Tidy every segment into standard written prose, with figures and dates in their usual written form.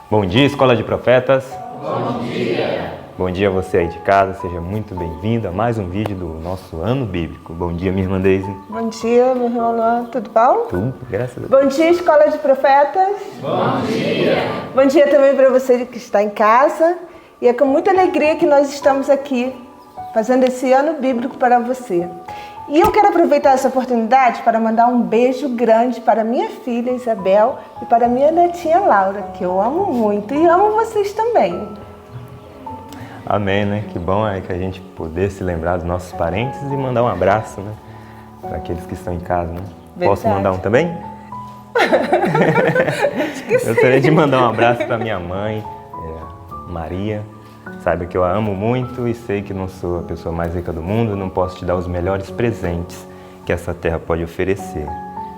Bom dia, Escola de Profetas. Bom dia. Bom dia a você aí de casa, seja muito bem-vindo a mais um vídeo do nosso Ano Bíblico. Bom dia, minha irmã Deise. Bom dia, meu irmão Luan, tudo bom? Tudo, graças a Deus. Bom dia, Escola de Profetas. Bom dia. Bom dia também para você que está em casa. E é com muita alegria que nós estamos aqui fazendo esse Ano Bíblico para você. E eu quero aproveitar essa oportunidade para mandar um beijo grande para minha filha Isabel e para minha netinha Laura, que eu amo muito e amo vocês também. Amém, né? Que bom é que a gente poder se lembrar dos nossos parentes e mandar um abraço, né? Para aqueles que estão em casa, né? Verdade. Posso mandar um também? Acho que sim. Gostaria de mandar um abraço para minha mãe, Maria. Saiba que eu a amo muito e sei que não sou a pessoa mais rica do mundo, não posso te dar os melhores presentes que essa terra pode oferecer,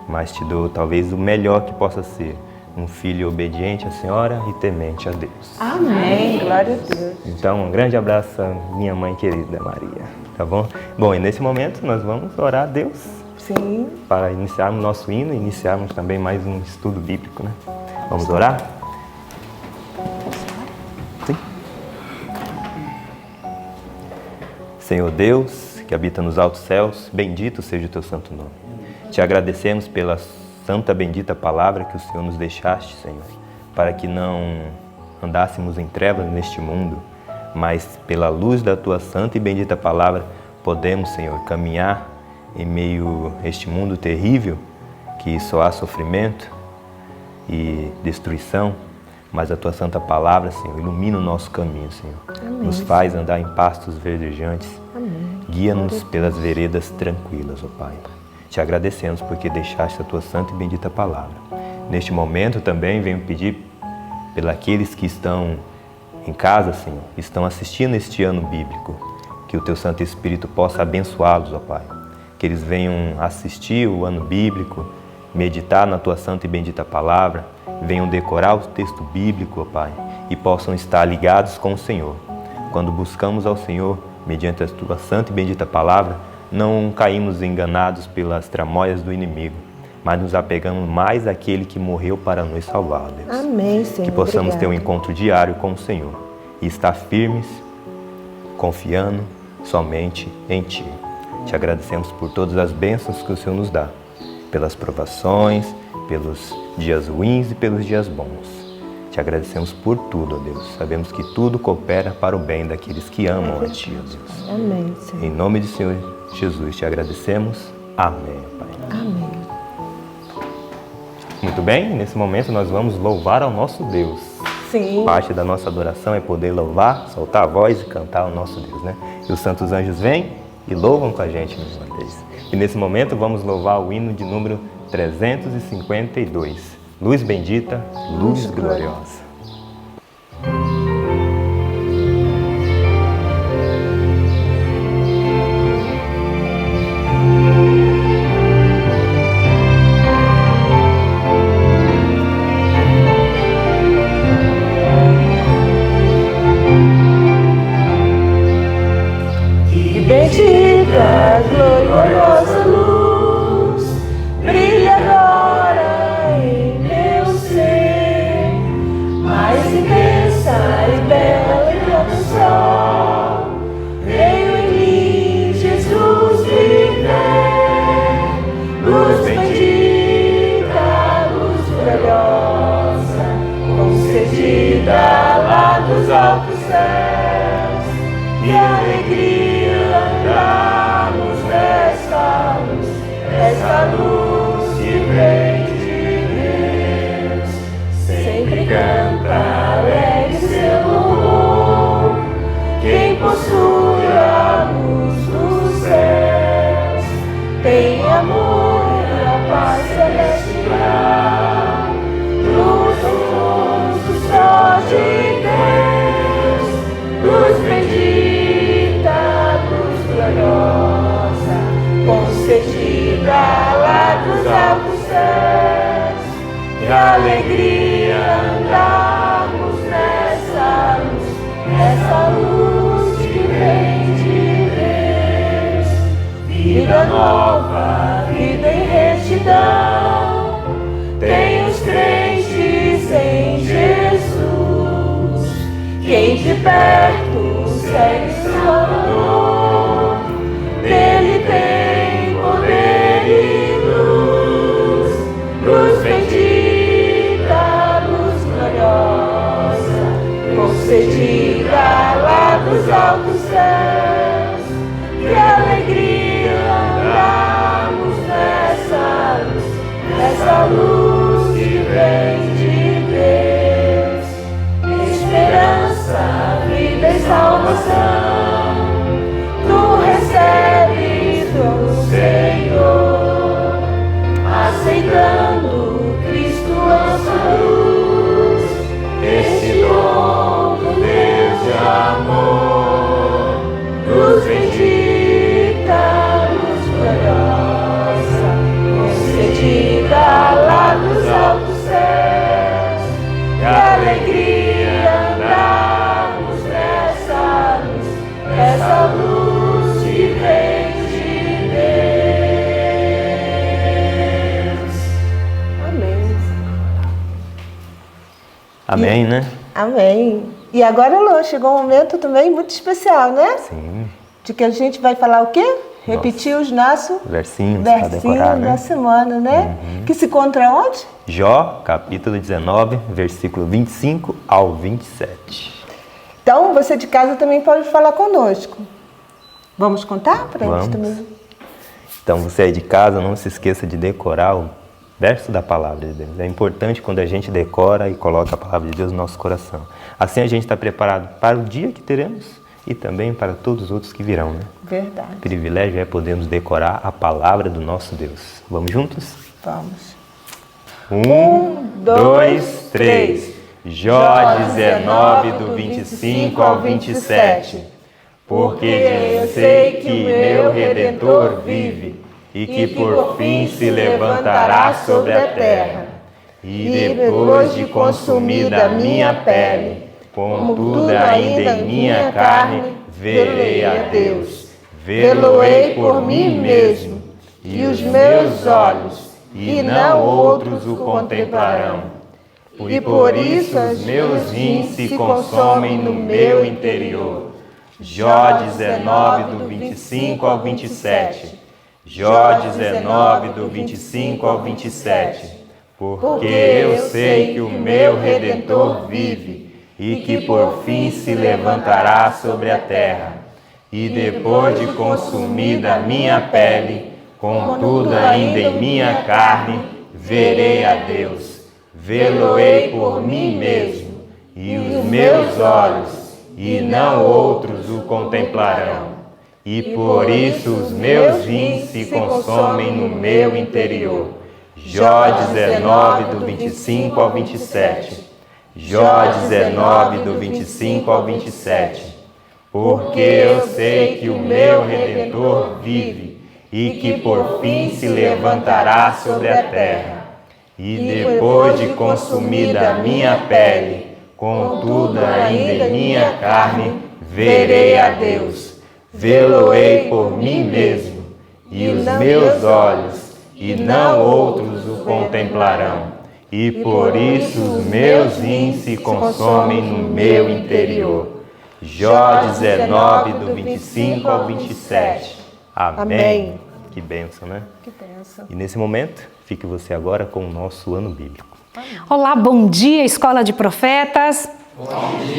mas te dou talvez o melhor que possa ser, um filho obediente à Senhora e temente a Deus. Amém, glória a Deus. Então, um grande abraço à minha mãe querida Maria, tá bom? Bom, e nesse momento nós vamos orar a Deus Sim. para iniciarmos nosso hino e iniciarmos também mais um estudo bíblico, né? Vamos orar? Sim. Senhor Deus, que habita nos altos céus, bendito seja o teu santo nome. Te agradecemos pela santa bendita palavra que o Senhor nos deixaste, Senhor, para que não andássemos em trevas neste mundo, mas pela luz da tua santa e bendita palavra podemos, Senhor, caminhar em meio a este mundo terrível, que só há sofrimento e destruição, mas a tua santa palavra, Senhor, ilumina o nosso caminho, Senhor. Amém. Nos faz andar em pastos verdejantes. Amém. Guia-nos pelas veredas tranquilas, ó Pai. Te agradecemos porque deixaste a tua santa e bendita palavra. Neste momento também venho pedir pelos que estão em casa, Senhor, estão assistindo este ano bíblico, que o teu Santo Espírito possa abençoá-los, ó Pai. Que eles venham assistir o ano bíblico, meditar na tua santa e bendita palavra, venham decorar o texto bíblico, ó Pai, e possam estar ligados com o Senhor. Quando buscamos ao Senhor, mediante a tua santa e bendita palavra, não caímos enganados pelas tramóias do inimigo, mas nos apegamos mais àquele que morreu para nos salvar, Deus. Amém, Senhor. Que possamos ter um Obrigada. encontro diário com o Senhor e estar firmes, confiando somente em Ti. Te agradecemos por todas as bênçãos que o Senhor nos dá, pelas provações, pelos dias ruins e pelos dias bons. Te agradecemos por tudo, ó Deus. Sabemos que tudo coopera para o bem daqueles que amam a Ti, ó Deus. Amém, Senhor. Em nome do Senhor Jesus te agradecemos. Amém, Pai. Amém. Muito bem, nesse momento nós vamos louvar ao nosso Deus. Sim. Parte da nossa adoração é poder louvar, soltar a voz e cantar ao nosso Deus, né? E os santos anjos vêm e louvam com a gente, meus irmãos. E nesse momento vamos louvar o hino de número 352. Luz bendita, luz gloriosa. Bendita, gloriosa luz, brilha agora em meu ser, mais intensa e bela que o sol, veio em mim Jesus viver, luz bendita, luz gloriosa, concedida lá dos altos céus, e alegria andarmos essa luz que vem de Deus, sempre canta alegre seu louvor, quem possui a luz dos céus, tem amor e a paz celestial, luz dos só de Deus, luz bendita, luz gloriosa, concedida lá dos altos céus, e alegria andarmos nessa luz que vem de Deus, vida nova, vida em retidão, tem os crentes em Jesus. segue Salvador, dele tem poder e luz, luz bendita, luz gloriosa, concedida lá dos altos céus, que alegria andamos nessa luz que vem de Deus, esperança, vida e salvação, tu recebes do Senhor, aceitando Cristo nossa luz, esse dom do Deus de amor, luz bendita, luz gloriosa, concedida lá dos altos céus, que alegria andarmos nessa luz que vem de Deus. Amém. Amém, né? Amém. E agora, Lô, chegou um momento também muito especial, né? Sim. De que a gente vai falar o quê? Repetir os nossos Versinhos para decorar, né? da semana, né? Que se encontra onde? Jó, capítulo 19, versículo 25 ao 27. Então, você de casa também pode falar conosco. Vamos contar para eles Vamos. também? Então, você aí de casa, não se esqueça de decorar o verso da palavra de Deus. É importante quando a gente decora e coloca a palavra de Deus no nosso coração. Assim a gente está preparado para o dia que teremos e também para todos os outros que virão, né? Verdade. O privilégio é podermos decorar a palavra do nosso Deus. Vamos juntos? Vamos. 1, 2, 3. Jó 19, do 25 ao 27. Porque eu sei que o meu Redentor vive e que por fim se levantará sobre a terra. E depois de consumida a minha pele, contudo ainda em minha carne, verei a Deus. Vê-lo-ei por mim mesmo, e os meus olhos, e não outros o contemplarão. E por isso os meus rins se consomem no meu interior. Jó 19, do 25 ao 27. Jó 19, do 25 ao 27. Porque eu sei que o meu Redentor vive e que por fim se levantará sobre a terra. E depois de consumida a minha pele, contudo ainda em minha carne, verei a Deus. Vê-lo-ei por mim mesmo, e os meus olhos, e não outros o contemplarão. E por isso os meus rins se consomem no meu interior. Jó 19, do 25 ao 27. Jó 19, do 25 ao 27. Porque eu sei que o meu Redentor vive, e que por fim se levantará sobre a terra. E depois de consumida a minha pele, contudo ainda em minha carne, verei a Deus. Vê-lo-ei por mim mesmo, e os meus olhos, e não outros o contemplarão. E por isso os meus rins se consomem no meu interior. Jó 19, do 25 ao 27. Amém. Que bênção, né? Que bênção. E nesse momento, fique você agora com o nosso ano bíblico. Olá, bom dia, Escola de Profetas.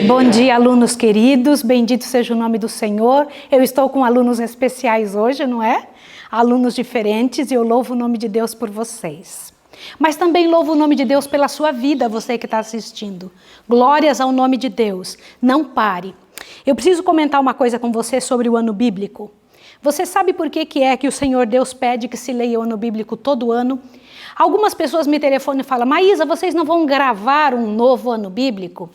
Bom dia, alunos queridos. Bendito seja o nome do Senhor. Eu estou com alunos especiais hoje, não é? Alunos diferentes, e eu louvo o nome de Deus por vocês. Mas também louvo o nome de Deus pela sua vida, você que está assistindo. Glórias ao nome de Deus. Não pare. Eu preciso comentar uma coisa com você sobre o ano bíblico. Você sabe por que é que o Senhor Deus pede que se leia o ano bíblico todo ano? Algumas pessoas me telefonam e falam: Maísa, vocês não vão gravar um novo ano bíblico?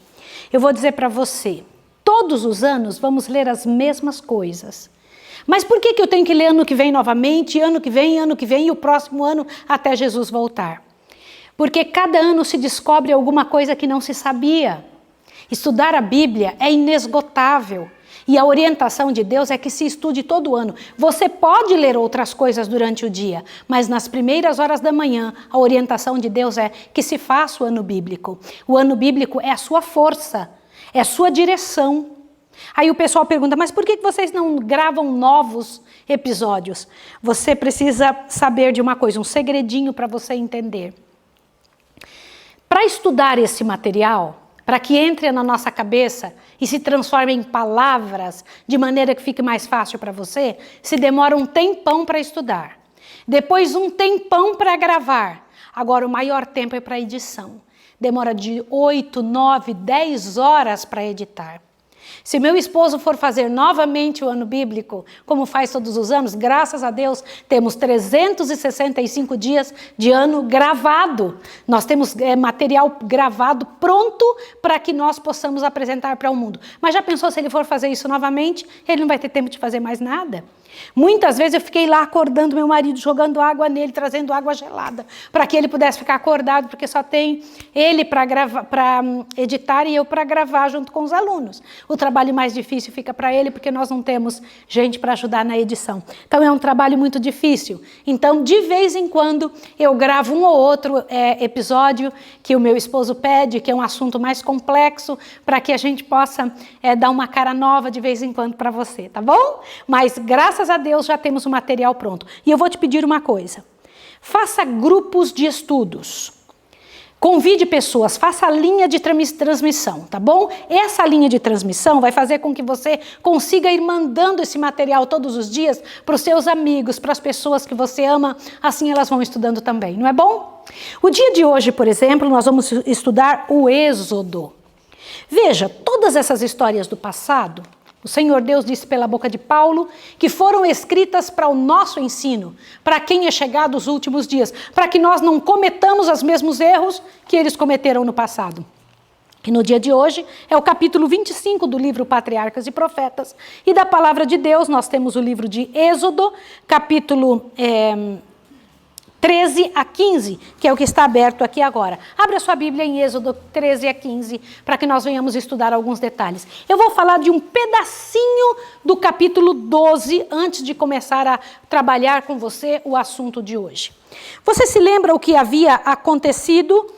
Eu vou dizer para você, todos os anos vamos ler as mesmas coisas. Mas por que eu tenho que ler ano que vem novamente, ano que vem e o próximo ano até Jesus voltar? Porque cada ano se descobre alguma coisa que não se sabia. Estudar a Bíblia é inesgotável. E a orientação de Deus é que se estude todo ano. Você pode ler outras coisas durante o dia, mas nas primeiras horas da manhã, a orientação de Deus é que se faça o ano bíblico. O ano bíblico é a sua força, é a sua direção. Aí o pessoal pergunta, mas por que vocês não gravam novos episódios? Você precisa saber de uma coisa, um segredinho para você entender. Para estudar esse material, para que entre na nossa cabeça e se transforme em palavras, de maneira que fique mais fácil para você, se demora um tempão para estudar. Depois um tempão para gravar. Agora o maior tempo é para edição. Demora de 8, 9, 10 horas para editar. Se meu esposo for fazer novamente o ano bíblico, como faz todos os anos, graças a Deus, temos 365 dias de ano gravado. Nós temos material gravado pronto para que nós possamos apresentar para o mundo. Mas já pensou se ele for fazer isso novamente? Ele não vai ter tempo de fazer mais nada. Muitas vezes eu fiquei lá acordando meu marido, jogando água nele, trazendo água gelada, para que ele pudesse ficar acordado, porque só tem ele para editar e eu para gravar junto com os alunos. O trabalho mais difícil fica para ele, porque nós não temos gente para ajudar na edição. Então é um trabalho muito difícil. Então, de vez em quando, eu gravo um ou outro episódio que o meu esposo pede, que é um assunto mais complexo, para que a gente possa dar uma cara nova de vez em quando para você, tá bom? Mas graças a Deus já temos o material pronto. E eu vou te pedir uma coisa. Faça grupos de estudos. Convide pessoas, faça a linha de transmissão, tá bom? Essa linha de transmissão vai fazer com que você consiga ir mandando esse material todos os dias para os seus amigos, para as pessoas que você ama, assim elas vão estudando também, não é bom? O dia de hoje, por exemplo, nós vamos estudar o Êxodo. Veja, todas essas histórias do passado, o Senhor Deus disse pela boca de Paulo que foram escritas para o nosso ensino, para quem é chegado os últimos dias, para que nós não cometamos os mesmos erros que eles cometeram no passado. E no dia de hoje é o capítulo 25 do livro Patriarcas e Profetas. E da palavra de Deus nós temos o livro de Êxodo, capítulo 13 a 15, que é o que está aberto aqui agora. Abra sua Bíblia em Êxodo 13 a 15, para que nós venhamos estudar alguns detalhes. Eu vou falar de um pedacinho do capítulo 12, antes de começar a trabalhar com você o assunto de hoje. Você se lembra o que havia acontecido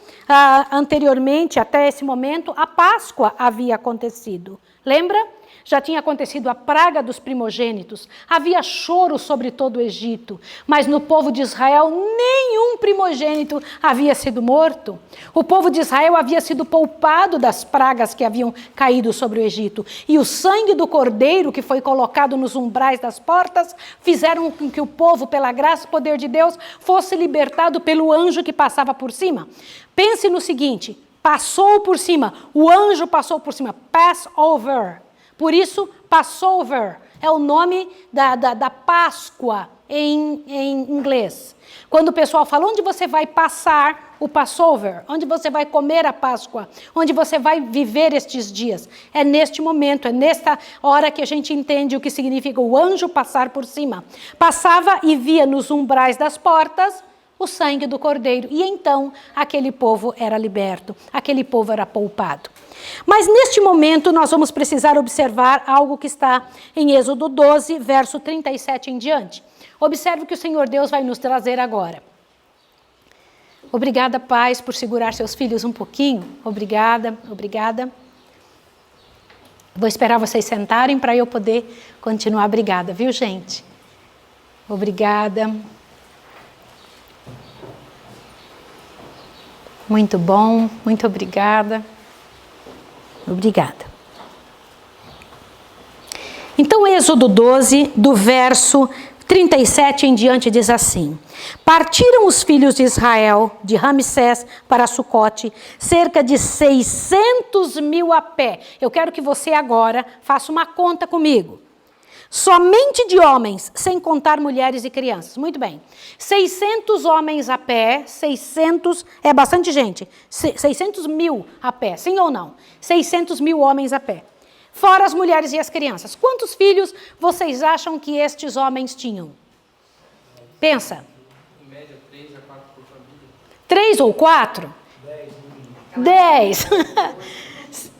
anteriormente, até esse momento? A Páscoa havia acontecido. Lembra? Já tinha acontecido a praga dos primogênitos, havia choro sobre todo o Egito, mas no povo de Israel nenhum primogênito havia sido morto. O povo de Israel havia sido poupado das pragas que haviam caído sobre o Egito. E o sangue do cordeiro que foi colocado nos umbrais das portas fizeram com que o povo, pela graça e poder de Deus, fosse libertado pelo anjo que passava por cima. Pense no seguinte, passou por cima, o anjo passou por cima, pass over. Por isso, Passover é o nome da Páscoa em inglês. Quando o pessoal fala, onde você vai passar o Passover? Onde você vai comer a Páscoa? Onde você vai viver estes dias? É neste momento, é nesta hora que a gente entende o que significa o anjo passar por cima. Passava e via nos umbrais das portas o sangue do cordeiro. E então, aquele povo era liberto, aquele povo era poupado. Mas neste momento nós vamos precisar observar algo que está em Êxodo 12, verso 37 em diante. Observe o que o Senhor Deus vai nos trazer agora. Obrigada, pais, por segurar seus filhos um pouquinho. Obrigada, obrigada. Vou esperar vocês sentarem para eu poder continuar. Obrigada, viu, gente? Obrigada. Muito bom, muito obrigada. Obrigada. Então, Êxodo 12, do verso 37 em diante, diz assim: Partiram os filhos de Israel de Ramsés para Sucote, cerca de 600 mil a pé. Eu quero que você agora faça uma conta comigo. Somente de homens, sem contar mulheres e crianças. Muito bem. 600 homens a pé, 600, é bastante gente. 600 mil a pé, sim ou não? 600 mil homens a pé. Fora as mulheres e as crianças. Quantos filhos vocês acham que estes homens tinham? Pensa. Em média, 3 a 4 por família. 3 ou 4? 10.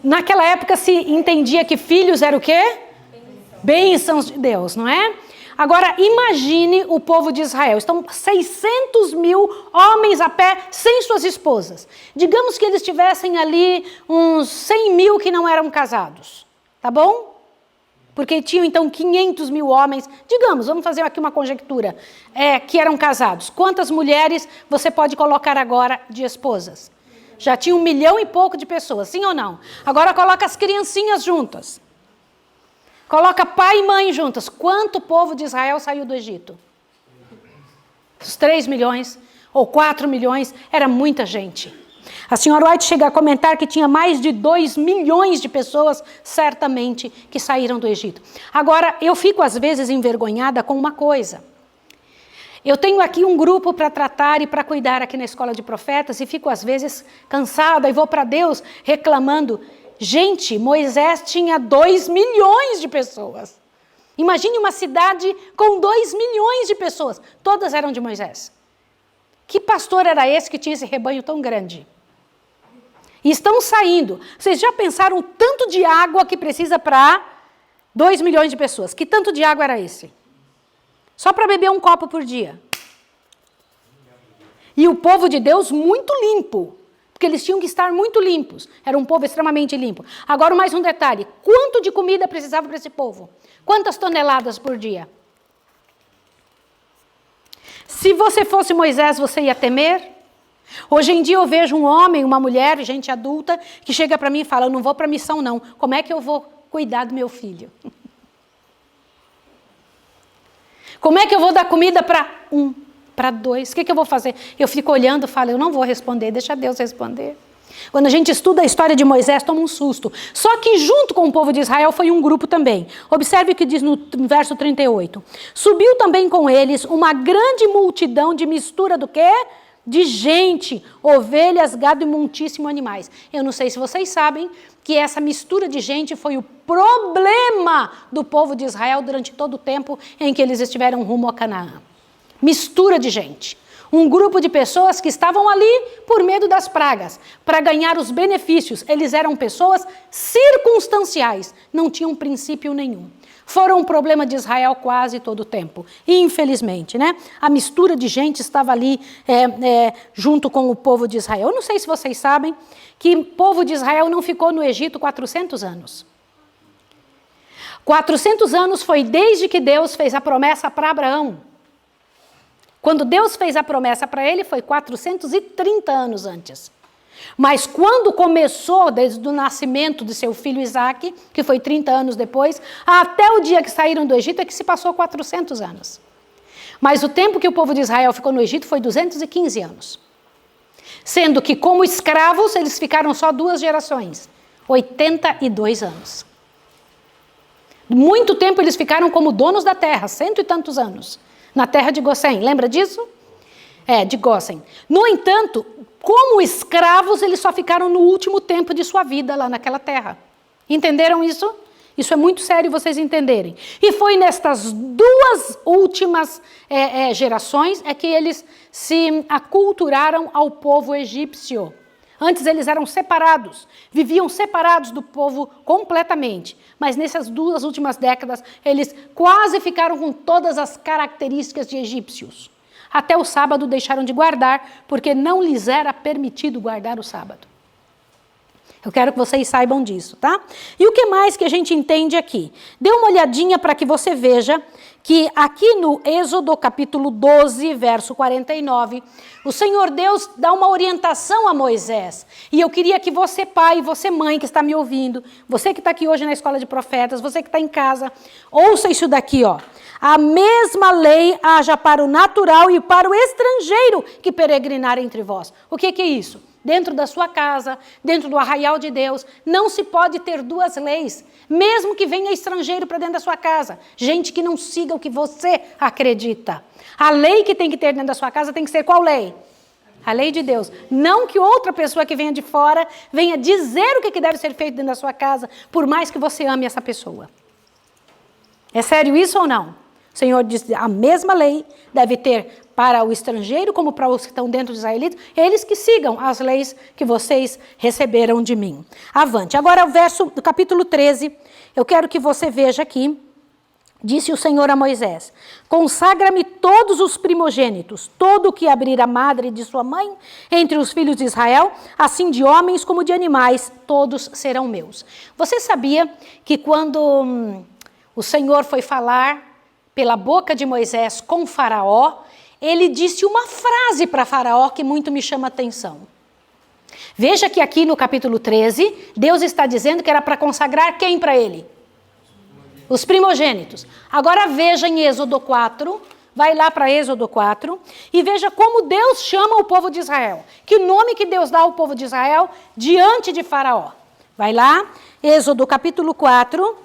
Naquela época se entendia que filhos era o quê? Bênçãos de Deus, não é? Agora, imagine o povo de Israel. Estão 600 mil homens a pé, sem suas esposas. Digamos que eles tivessem ali uns 100 mil que não eram casados. Tá bom? porque tinham então 500 mil homens, digamos, vamos fazer aqui uma conjectura, que eram casados. Quantas mulheres você pode colocar agora de esposas? Já tinha 1 milhão e pouco de pessoas, sim ou não? Agora coloca as criancinhas juntas. Coloca pai e mãe juntas. Quanto povo de Israel saiu do Egito? Os 3 milhões ou 4 milhões, era muita gente. A senhora White chega a comentar que tinha mais de 2 milhões de pessoas, certamente, que saíram do Egito. Agora, eu fico às vezes envergonhada com uma coisa. Eu tenho aqui um grupo para tratar e para cuidar aqui na Escola de Profetas e fico às vezes cansada e vou para Deus reclamando. Gente, Moisés tinha 2 milhões de pessoas. Imagine uma cidade com 2 milhões de pessoas. Todas eram de Moisés. Que pastor era esse que tinha esse rebanho tão grande? E estão saindo. Vocês já pensaram o tanto de água que precisa para 2 milhões de pessoas? Que tanto de água era esse? Só para beber um copo por dia. E o povo de Deus muito limpo. Porque eles tinham que estar muito limpos. Era um povo extremamente limpo. Agora, mais um detalhe. Quanto de comida precisava para esse povo? Quantas toneladas por dia? Se você fosse Moisés, você ia temer? Hoje em dia eu vejo um homem, uma mulher, gente adulta, que chega para mim e fala, eu não vou para a missão não. Como é que eu vou cuidar do meu filho? Como é que eu vou dar comida para 1? Para 2, o que eu vou fazer? Eu fico olhando e falo, eu não vou responder, deixa Deus responder. Quando a gente estuda a história de Moisés, toma um susto. Só que junto com o povo de Israel foi um grupo também. Observe o que diz no verso 38. Subiu também com eles uma grande multidão de mistura do quê? De gente, ovelhas, gado e muitíssimo animais. Eu não sei se vocês sabem que essa mistura de gente foi o problema do povo de Israel durante todo o tempo em que eles estiveram rumo a Canaã. Mistura de gente. Um grupo de pessoas que estavam ali por medo das pragas, para ganhar os benefícios. Eles eram pessoas circunstanciais, não tinham princípio nenhum. Foram um problema de Israel quase todo o tempo, infelizmente, né? A mistura de gente estava ali junto com o povo de Israel. Eu não sei se vocês sabem que o povo de Israel não ficou no Egito 400 anos. 400 anos foi desde que Deus fez a promessa para Abraão. Quando Deus fez a promessa para ele, foi 430 anos antes. Mas quando começou, desde o nascimento de seu filho Isaque, que foi 30 anos depois, até o dia que saíram do Egito, é que se passou 400 anos. Mas o tempo que o povo de Israel ficou no Egito foi 215 anos. Sendo que, como escravos, eles ficaram só 2 gerações, 82 anos. Muito tempo eles ficaram como donos da terra, 100 e tantos anos. Na terra de Gósen, lembra disso? De Gósen. No entanto, como escravos, eles só ficaram no último tempo de sua vida lá naquela terra. Entenderam isso? Isso é muito sério vocês entenderem. E foi nestas 2 últimas gerações que eles se aculturaram ao povo egípcio. Antes eles eram separados, viviam separados do povo completamente. Mas nessas 2 últimas décadas, eles quase ficaram com todas as características de egípcios. Até o sábado deixaram de guardar, porque não lhes era permitido guardar o sábado. Eu quero que vocês saibam disso, tá? E o que mais que a gente entende aqui? Dê uma olhadinha para que você veja que aqui no Êxodo capítulo 12, verso 49, o Senhor Deus dá uma orientação a Moisés. E eu queria que você, pai, você, mãe, que está me ouvindo, você que está aqui hoje na Escola de Profetas, você que está em casa, ouça isso daqui, ó. A mesma lei haja para o natural e para o estrangeiro que peregrinar entre vós. O que é isso? Dentro da sua casa, dentro do arraial de Deus, não se pode ter 2 leis, mesmo que venha estrangeiro para dentro da sua casa, gente que não siga o que você acredita. A lei que tem que ter dentro da sua casa tem que ser qual lei? A lei de Deus. Não que outra pessoa que venha de fora venha dizer o que deve ser feito dentro da sua casa, por mais que você ame essa pessoa. É sério isso ou não? O Senhor diz, a mesma lei deve ter para o estrangeiro como para os que estão dentro dos israelitas, eles que sigam as leis que vocês receberam de mim. Avante. Agora o verso do capítulo 13, eu quero que você veja aqui, disse o Senhor a Moisés, consagra-me todos os primogênitos, todo o que abrir a madre de sua mãe, entre os filhos de Israel, assim de homens como de animais, todos serão meus. Você sabia que quando o Senhor foi falar pela boca de Moisés com Faraó, ele disse uma frase para Faraó que muito me chama a atenção. Veja que aqui no capítulo 13, Deus está dizendo que era para consagrar quem para ele? Os primogênitos. Agora veja em Êxodo 4, vai lá para Êxodo 4, e veja como Deus chama o povo de Israel. Que nome que Deus dá ao povo de Israel diante de Faraó. Vai lá, Êxodo capítulo 4,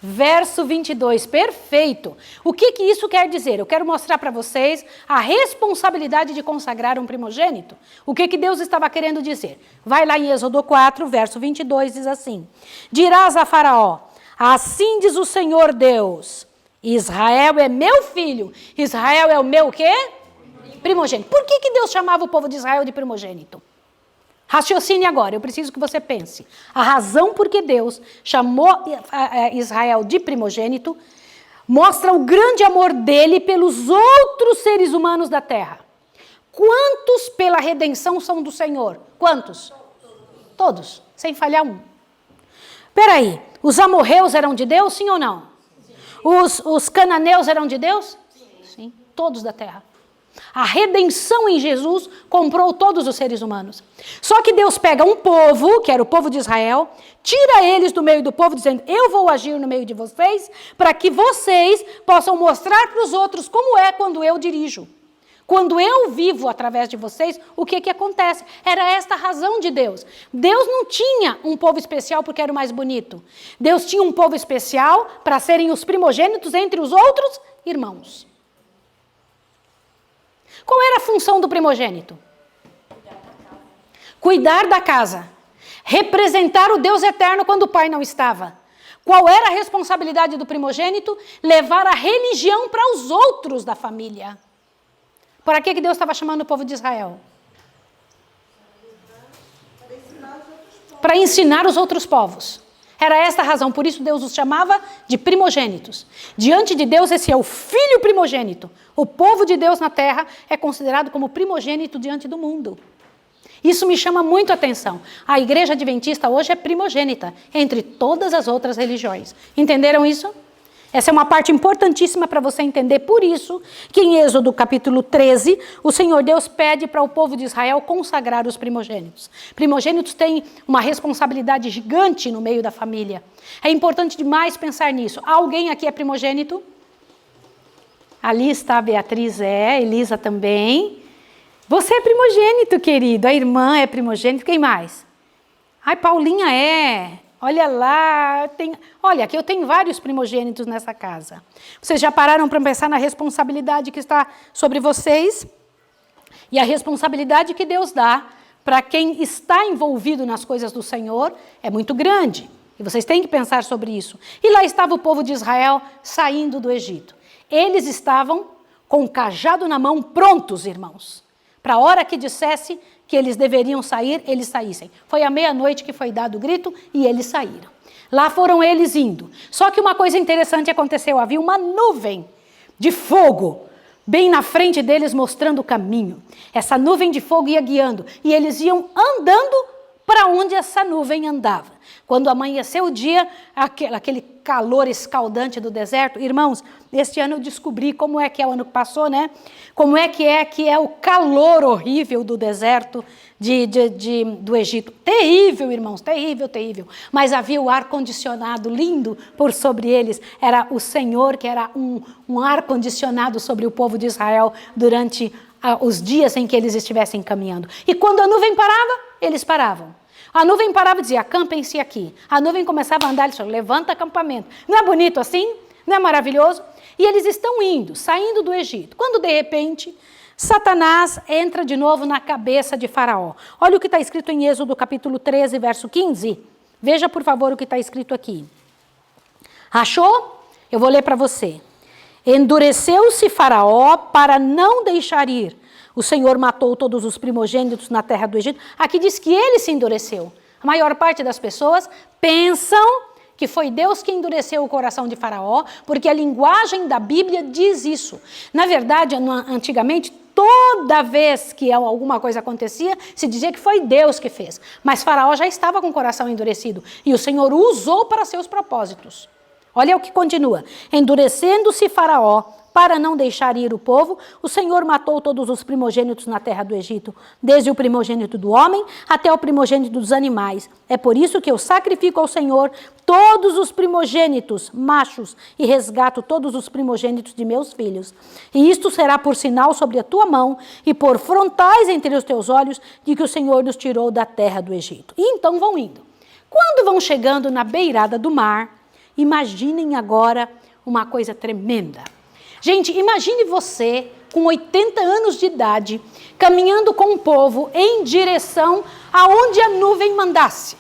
verso 22, perfeito. O que isso quer dizer? Eu quero mostrar para vocês a responsabilidade de consagrar um primogênito. O que Deus estava querendo dizer? Vai lá em Êxodo 4, verso 22, diz assim: dirás a Faraó, assim diz o Senhor Deus, Israel é meu filho. Israel é o meu quê? Primogênito. Por que Deus chamava o povo de Israel de primogênito? Raciocine agora, eu preciso que você pense. A razão por que Deus chamou Israel de primogênito mostra o grande amor dele pelos outros seres humanos da terra. Quantos pela redenção são do Senhor? Quantos? Todos, sem falhar um. Peraí, os amorreus eram de Deus, sim ou não? Os cananeus eram de Deus? Sim, todos da terra. A redenção em Jesus comprou todos os seres humanos. Só que Deus pega um povo, que era o povo de Israel, tira eles do meio do povo, dizendo, eu vou agir no meio de vocês, para que vocês possam mostrar para os outros como é quando eu dirijo. Quando eu vivo através de vocês, o que acontece? Era esta a razão de Deus. Deus não tinha um povo especial porque era o mais bonito. Deus tinha um povo especial para serem os primogênitos entre os outros irmãos. Qual era a função do primogênito? Cuidar da casa. Representar o Deus eterno quando o pai não estava. Qual era a responsabilidade do primogênito? Levar a religião para os outros da família. Para que Deus estava chamando o povo de Israel? Para ensinar os outros povos. Era esta a razão, por isso Deus os chamava de primogênitos. Diante de Deus, esse é o filho primogênito. O povo de Deus na terra é considerado como primogênito diante do mundo. Isso me chama muito a atenção. A igreja adventista hoje é primogênita entre todas as outras religiões. Entenderam isso? Essa é uma parte importantíssima para você entender. Por isso que em Êxodo capítulo 13, o Senhor Deus pede para o povo de Israel consagrar os primogênitos. Primogênitos têm uma responsabilidade gigante no meio da família. É importante demais pensar nisso. Alguém aqui é primogênito? Ali está a Beatriz, Elisa também. Você é primogênito, querido. A irmã é primogênito. Quem mais? Ai, Paulinha é. Olha lá, olha, aqui eu tenho vários primogênitos nessa casa. Vocês já pararam para pensar na responsabilidade que está sobre vocês? E a responsabilidade que Deus dá para quem está envolvido nas coisas do Senhor é muito grande. E vocês têm que pensar sobre isso. E lá estava o povo de Israel saindo do Egito. Eles estavam com o cajado na mão, prontos, irmãos. Para a hora que dissesse que eles deveriam sair, eles saíssem. Foi à meia-noite que foi dado o grito e eles saíram. Lá foram eles indo. Só que uma coisa interessante aconteceu. Havia uma nuvem de fogo bem na frente deles mostrando o caminho. Essa nuvem de fogo ia guiando e eles iam andando para onde essa nuvem andava. Quando amanheceu o dia, aquele calor escaldante do deserto, irmãos, este ano eu descobri como é que é o ano que passou, né? Como é que é o calor horrível do deserto do Egito. Terrível, irmãos, terrível, terrível. Mas havia o ar-condicionado lindo por sobre eles. Era o Senhor que era um ar-condicionado sobre o povo de Israel durante os dias em que eles estivessem caminhando. E quando a nuvem parava, eles paravam. A nuvem parava e dizia, acampem-se aqui. A nuvem começava a andar, eles falavam, levanta acampamento. Não é bonito assim? Não é maravilhoso? E eles estão indo, saindo do Egito. Quando, de repente, Satanás entra de novo na cabeça de Faraó. Olha o que está escrito em Êxodo capítulo 13, verso 15. Veja, por favor, o que está escrito aqui. Achou? Eu vou ler para você. Endureceu-se Faraó para não deixar ir. O Senhor matou todos os primogênitos na terra do Egito. Aqui diz que ele se endureceu. A maior parte das pessoas pensam que foi Deus que endureceu o coração de Faraó, porque a linguagem da Bíblia diz isso. Na verdade, antigamente, toda vez que alguma coisa acontecia, se dizia que foi Deus que fez. Mas Faraó já estava com o coração endurecido e o Senhor o usou para seus propósitos. Olha o que continua. Endurecendo-se Faraó para não deixar ir o povo, o Senhor matou todos os primogênitos na terra do Egito, desde o primogênito do homem até o primogênito dos animais. É por isso que eu sacrifico ao Senhor todos os primogênitos machos e resgato todos os primogênitos de meus filhos. E isto será por sinal sobre a tua mão e por frontais entre os teus olhos de que o Senhor nos tirou da terra do Egito. E então vão indo. Quando vão chegando na beirada do mar, imaginem agora uma coisa tremenda. Gente, imagine você, com 80 anos de idade, caminhando com o povo em direção aonde a nuvem mandasse,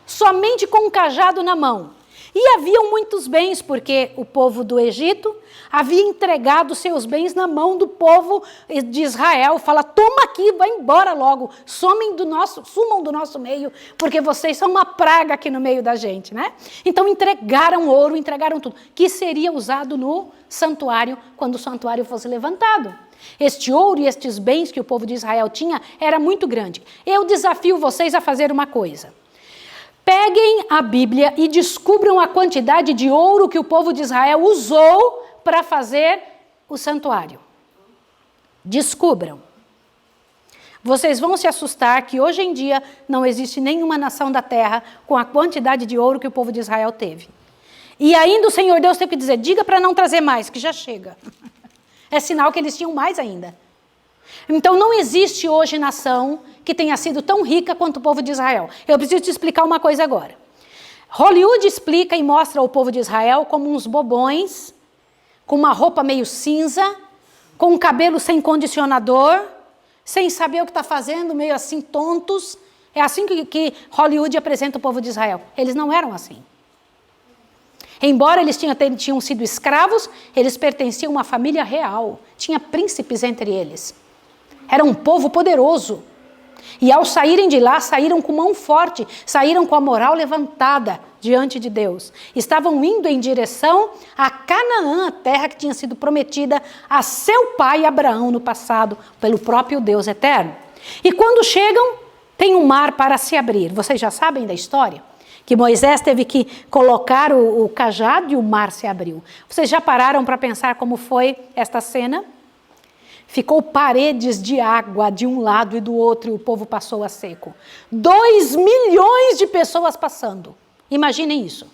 somente com um cajado na mão. E haviam muitos bens, porque o povo do Egito havia entregado seus bens na mão do povo de Israel. Fala, toma aqui, vai embora logo, sumam do nosso meio, porque vocês são uma praga aqui no meio da gente, né? Então entregaram ouro, entregaram tudo, que seria usado no santuário, quando o santuário fosse levantado. Este ouro e estes bens que o povo de Israel tinha era muito grande. Eu desafio vocês a fazer uma coisa. Peguem a Bíblia e descubram a quantidade de ouro que o povo de Israel usou para fazer o santuário. Descubram. Vocês vão se assustar que hoje em dia não existe nenhuma nação da terra com a quantidade de ouro que o povo de Israel teve. E ainda o Senhor Deus teve que dizer, diga para não trazer mais, que já chega. É sinal que eles tinham mais ainda. Então não existe hoje nação que tenha sido tão rica quanto o povo de Israel. Eu preciso te explicar uma coisa agora. Hollywood explica e mostra o povo de Israel como uns bobões, com uma roupa meio cinza, com um cabelo sem condicionador, sem saber o que está fazendo, meio assim tontos. É assim que Hollywood apresenta o povo de Israel. Eles não eram assim. Embora eles tinham sido escravos, eles pertenciam a uma família real. Tinha príncipes entre eles. Era um povo poderoso. E ao saírem de lá, saíram com mão forte, saíram com a moral levantada diante de Deus. Estavam indo em direção a Canaã, a terra que tinha sido prometida a seu pai Abraão no passado, pelo próprio Deus eterno. E quando chegam, tem um mar para se abrir. Vocês já sabem da história? Que Moisés teve que colocar o cajado e o mar se abriu. Vocês já pararam para pensar como foi esta cena? Ficou paredes de água de um lado e do outro e o povo passou a seco. 2 milhões de pessoas passando. Imaginem isso.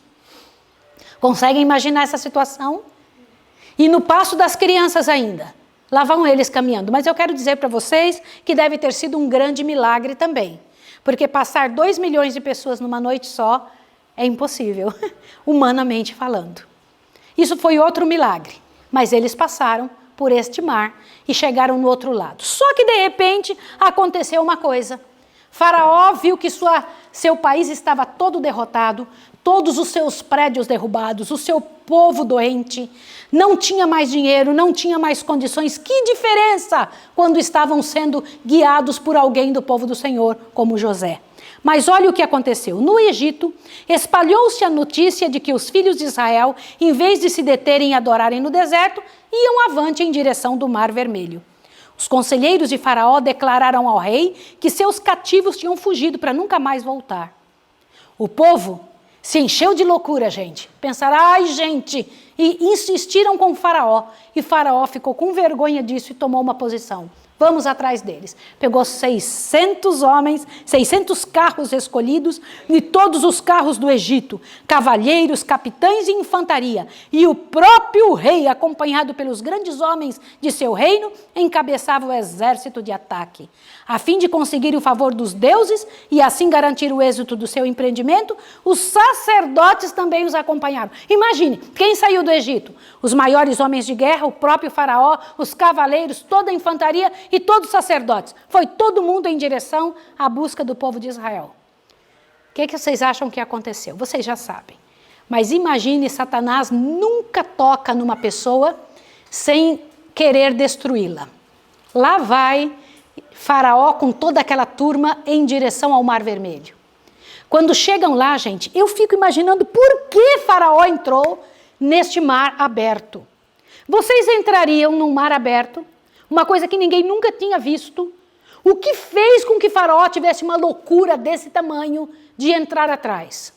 Conseguem imaginar essa situação? E no passo das crianças ainda. Lá vão eles caminhando. Mas eu quero dizer para vocês que deve ter sido um grande milagre também. Porque passar 2 milhões de pessoas numa noite só é impossível, humanamente falando. Isso foi outro milagre. Mas eles passaram por este mar e chegaram no outro lado. Só que, de repente, aconteceu uma coisa. Faraó viu que seu país estava todo derrotado, todos os seus prédios derrubados, o seu povo doente, não tinha mais dinheiro, não tinha mais condições. Que diferença quando estavam sendo guiados por alguém do povo do Senhor, como José. Mas olha o que aconteceu. No Egito, espalhou-se a notícia de que os filhos de Israel, em vez de se deterem e adorarem no deserto, iam avante em direção do Mar Vermelho. Os conselheiros de Faraó declararam ao rei que seus cativos tinham fugido para nunca mais voltar. O povo se encheu de loucura, gente. Pensaram, ai, gente, e insistiram com Faraó. E Faraó ficou com vergonha disso e tomou uma posição. Vamos atrás deles. Pegou 600 homens, 600 carros escolhidos e todos os carros do Egito, cavalheiros, capitães e infantaria. E o próprio rei, acompanhado pelos grandes homens de seu reino, encabeçava o exército de ataque. A fim de conseguir o favor dos deuses e assim garantir o êxito do seu empreendimento, os sacerdotes também os acompanharam. Imagine, quem saiu do Egito? Os maiores homens de guerra, o próprio Faraó, os cavaleiros, toda a infantaria e todos os sacerdotes. Foi todo mundo em direção à busca do povo de Israel. O que vocês acham que aconteceu? Vocês já sabem. Mas imagine, Satanás nunca toca numa pessoa sem querer destruí-la. Lá vai Faraó com toda aquela turma em direção ao Mar Vermelho. Quando chegam lá, gente, eu fico imaginando por que Faraó entrou neste mar aberto. Vocês entrariam num mar aberto? Uma coisa que ninguém nunca tinha visto. O que fez com que Faraó tivesse uma loucura desse tamanho de entrar atrás?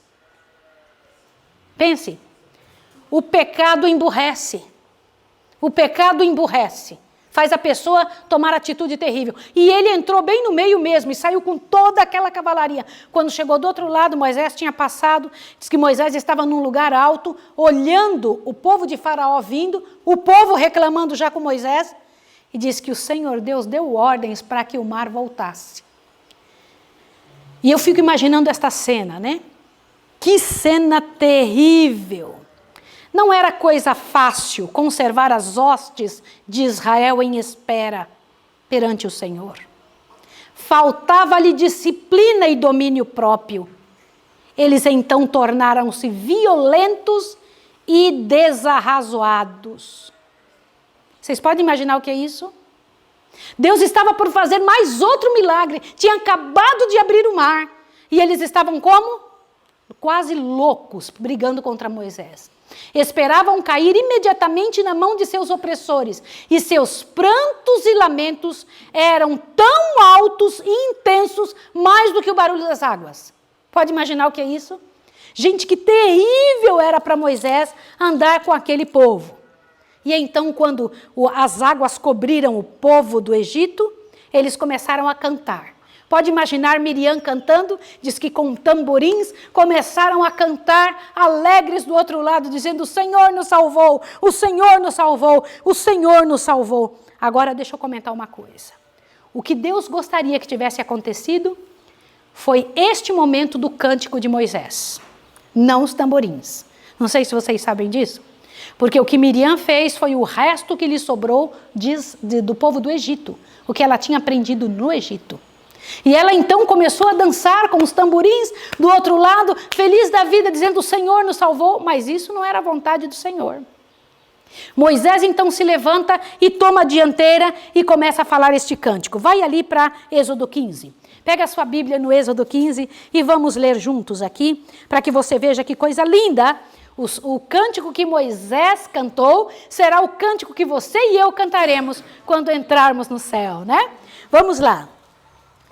Pense, o pecado emburrece. O pecado emburrece. Faz a pessoa tomar atitude terrível. E ele entrou bem no meio mesmo e saiu com toda aquela cavalaria. Quando chegou do outro lado, Moisés tinha passado. Diz que Moisés estava num lugar alto, olhando o povo de Faraó vindo, o povo reclamando já com Moisés. E diz que o Senhor Deus deu ordens para que o mar voltasse. E eu fico imaginando esta cena, né? Que cena terrível! Não era coisa fácil conservar as hostes de Israel em espera perante o Senhor. Faltava-lhe disciplina e domínio próprio. Eles então tornaram-se violentos e desarrazoados. Vocês podem imaginar o que é isso? Deus estava por fazer mais outro milagre. Tinha acabado de abrir o mar. E eles estavam como? Quase loucos, brigando contra Moisés. Esperavam cair imediatamente na mão de seus opressores. E seus prantos e lamentos eram tão altos e intensos, mais do que o barulho das águas. Pode imaginar o que é isso? Gente, que terrível era para Moisés andar com aquele povo. E então, quando as águas cobriram o povo do Egito, eles começaram a cantar. Pode imaginar Miriam cantando? Diz que com tamborins começaram a cantar alegres do outro lado, dizendo: o Senhor nos salvou, o Senhor nos salvou, o Senhor nos salvou. Agora deixa eu comentar uma coisa. O que Deus gostaria que tivesse acontecido foi este momento do cântico de Moisés, não os tamborins. Não sei se vocês sabem disso, porque o que Miriam fez foi o resto que lhe sobrou do povo do Egito, o que ela tinha aprendido no Egito. E ela então começou a dançar com os tamborins do outro lado, feliz da vida, dizendo: o Senhor nos salvou, mas isso não era a vontade do Senhor. Moisés então se levanta e toma a dianteira e começa a falar este cântico. Vai ali para Êxodo 15. Pega a sua Bíblia no Êxodo 15 e vamos ler juntos aqui, para que você veja que coisa linda. O cântico que Moisés cantou será o cântico que você e eu cantaremos quando entrarmos no céu, né? Vamos lá.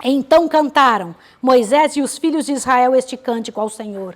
Então cantaram Moisés e os filhos de Israel este cântico ao Senhor.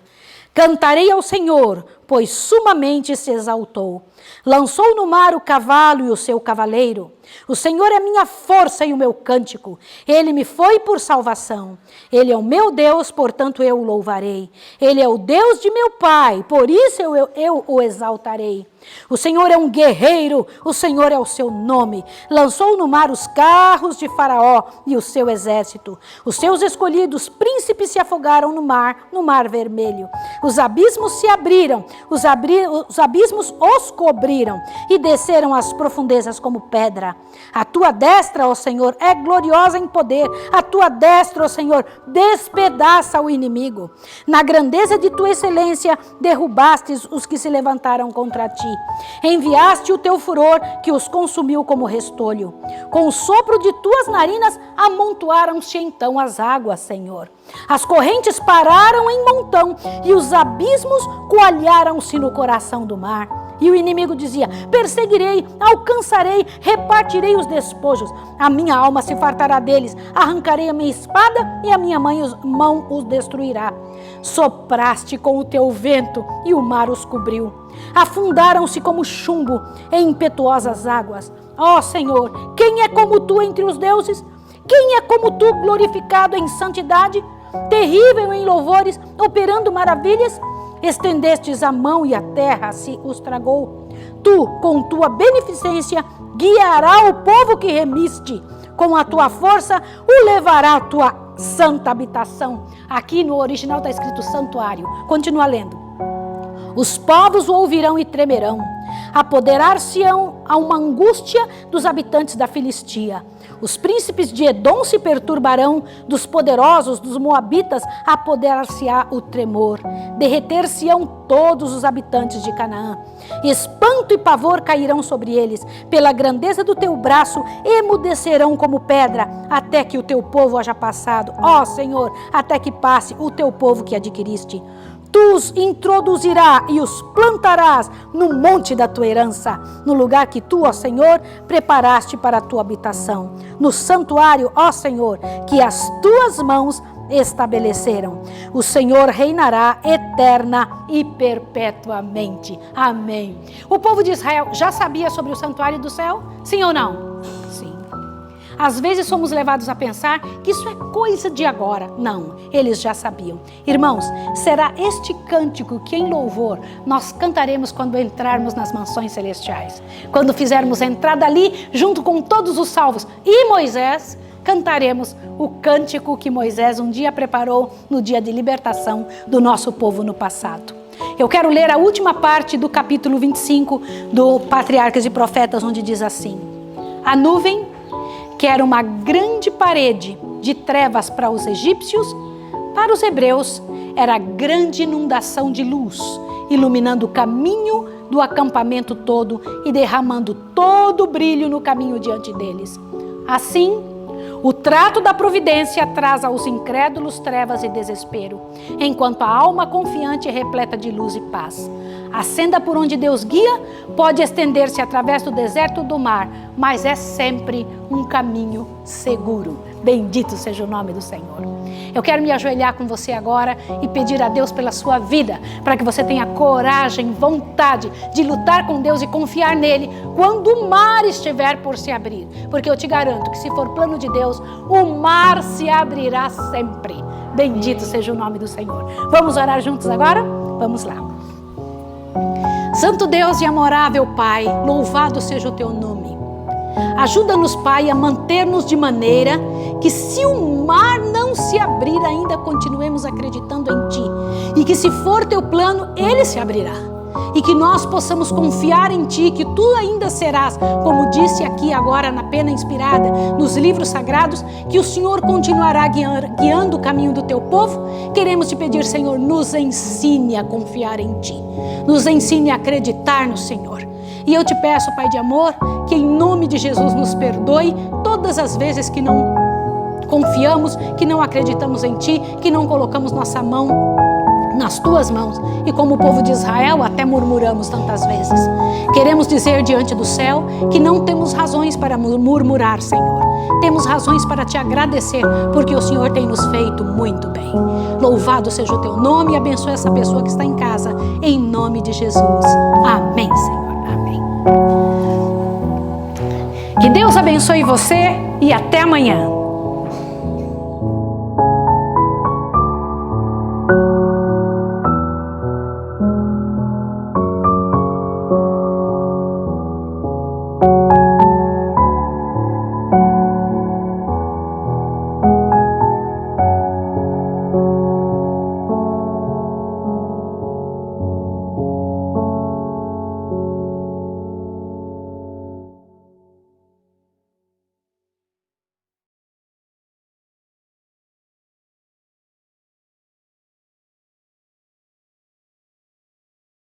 Cantarei ao Senhor, pois sumamente se exaltou. Lançou no mar o cavalo e o seu cavaleiro. O Senhor é minha força e o meu cântico. Ele me foi por salvação. Ele é o meu Deus, portanto eu o louvarei. Ele é o Deus de meu pai, por isso eu o exaltarei. O Senhor é um guerreiro, o Senhor é o seu nome. Lançou no mar os carros de Faraó e o seu exército. Os seus escolhidos príncipes se afogaram no mar vermelho. Os abismos se abriram, os abismos os cobriram e desceram às profundezas como pedra. A tua destra, ó Senhor, é gloriosa em poder. A tua destra, ó Senhor, despedaça o inimigo. Na grandeza de tua excelência, derrubastes os que se levantaram contra ti. Enviaste o teu furor que os consumiu como restolho. Com o sopro de tuas narinas amontoaram-se então as águas, Senhor. As correntes pararam em montão e os abismos coalharam-se no coração do mar. E o inimigo dizia: perseguirei, alcançarei, repartirei os despojos. A minha alma se fartará deles, arrancarei a minha espada e a minha mão os destruirá. Sopraste com o teu vento e o mar os cobriu. Afundaram-se como chumbo em impetuosas águas. Ó Senhor, quem é como tu entre os deuses? Quem é como tu, glorificado em santidade, terrível em louvores, operando maravilhas? Estendestes a mão e a terra se os tragou. Tu, com tua beneficência, guiará o povo que remiste. Com a tua força, o levará à tua santa habitação. Aqui no original está escrito santuário. Continua lendo. Os povos o ouvirão e tremerão. Apoderar-se-ão a uma angústia dos habitantes da Filistia. Os príncipes de Edom se perturbarão, dos poderosos, dos moabitas, apoderar-se-á o tremor. Derreter-se-ão todos os habitantes de Canaã. Espanto e pavor cairão sobre eles. Pela grandeza do teu braço, emudecerão como pedra, até que o teu povo haja passado. Ó Senhor, até que passe o teu povo que adquiriste. Tu os introduzirás e os plantarás no monte da tua herança, no lugar que tu, ó Senhor, preparaste para a tua habitação. No santuário, ó Senhor, que as tuas mãos estabeleceram. O Senhor reinará eterna e perpetuamente. Amém. O povo de Israel já sabia sobre o santuário do céu? Sim ou não? Sim. Às vezes somos levados a pensar que isso é coisa de agora. Não, eles já sabiam. Irmãos, será este cântico que em louvor nós cantaremos quando entrarmos nas mansões celestiais. Quando fizermos entrada ali, junto com todos os salvos e Moisés, cantaremos o cântico que Moisés um dia preparou no dia de libertação do nosso povo no passado. Eu quero ler a última parte do capítulo 25 do Patriarcas e Profetas, onde diz assim: a nuvem, que era uma grande parede de trevas para os egípcios, para os hebreus era grande inundação de luz, iluminando o caminho do acampamento todo e derramando todo o brilho no caminho diante deles. Assim, o trato da providência traz aos incrédulos trevas e desespero, enquanto a alma confiante é repleta de luz e paz. A senda por onde Deus guia pode estender-se através do deserto ou do mar, mas é sempre um caminho seguro. Bendito seja o nome do Senhor. Eu quero me ajoelhar com você agora e pedir a Deus pela sua vida, para que você tenha coragem, vontade de lutar com Deus e confiar nele quando o mar estiver por se abrir. Porque eu te garanto que se for plano de Deus, o mar se abrirá sempre. Bendito seja o nome do Senhor. Vamos orar juntos agora? Vamos lá. Santo Deus e amorável Pai, louvado seja o teu nome. Ajuda-nos, Pai, a manter-nos de maneira que, se o mar não se abrir, ainda continuemos acreditando em Ti. E que, se for Teu plano, ele se abrirá. E que nós possamos confiar em Ti, que Tu ainda serás, como disse aqui agora na pena inspirada, nos livros sagrados, que o Senhor continuará guiando o caminho do Teu povo. Queremos Te pedir, Senhor, nos ensine a confiar em Ti. Nos ensine a acreditar no Senhor. E eu Te peço, Pai de amor, que em nome de Jesus nos perdoe todas as vezes que não confiamos, que não acreditamos em Ti, que não colocamos nossa mão nas Tuas mãos. E como o povo de Israel, até murmuramos tantas vezes. Queremos dizer diante do céu que não temos razões para murmurar, Senhor. Temos razões para Te agradecer, porque o Senhor tem nos feito muito bem. Louvado seja o Teu nome e abençoe essa pessoa que está em casa, em nome de Jesus. Amém, Senhor. Amém. Que Deus abençoe você e até amanhã.